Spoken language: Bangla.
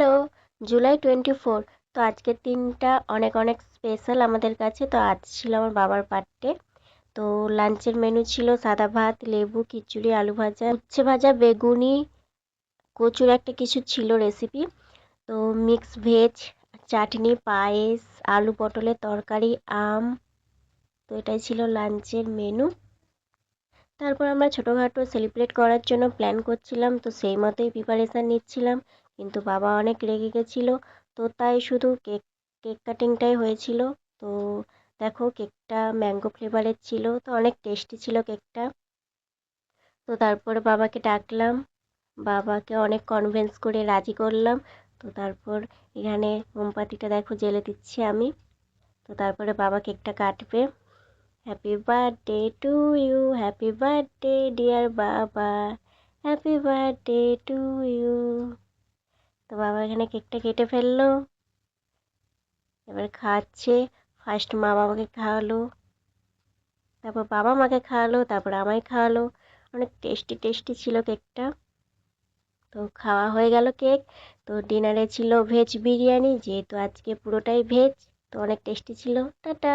হ্যালো, জুলাই 24। তো আজকের দিনটা অনেক অনেক স্পেশাল আমাদের কাছে। তো আজ ছিল আমার বাবার বার্থডে। তো লাঞ্চের মেনু ছিল সাদা ভাত, লেবু, খিচুড়ি, আলু ভাজা, উচ্ছে ভাজা, বেগুনি, কচুর একটা কিছু ছিল রেসিপি। তো মিক্স ভেজ, চাটনি, পায়েস, আলু পটলের তরকারি, আম। তো এটাই ছিল লাঞ্চের মেনু। তারপর আমরা ছোটোখাটো সেলিব্রেট করার জন্য প্ল্যান করছিলাম, তো সেই মতোই প্রিপারেশান নিচ্ছিলাম। কিন্তু বাবা অনেক রেগে গেছিলো, তো তাই শুধু কেক কেক কাটিংটাই হয়েছিল। তো দেখো, কেকটা ম্যাঙ্গো ফ্লেভারের ছিল, তো অনেক টেস্টি ছিল কেকটা। তো তারপরে বাবাকে ডাকলাম, বাবাকে অনেক কনভিন্স করে রাজি করলাম। তো তারপর এখানে মোমবাতিটা দেখো জ্বেলে দিচ্ছি আমি। তো তারপরে বাবা কেকটা কাটবে। Happy birthday to you, happy birthday dear বাবা, হ্যাপি বার্থডে টু ইউ। তো বাবা এখানে কেকটা কেটে ফেললো, এবার খাচ্ছে। ফার্স্ট মা বাবাকে খাওয়ালো, তারপর বাবা মাকে খাওয়ালো, তারপর আমায় খাওয়ালো। অনেক টেস্টি টেস্টি ছিল কেকটা। তো খাওয়া হয়ে গেল কেক। তো ডিনারে ছিল ভেজ বিরিয়ানি, যেহেতু আজকে পুরোটাই ভেজ। তো অনেক টেস্টি ছিল। টাটা।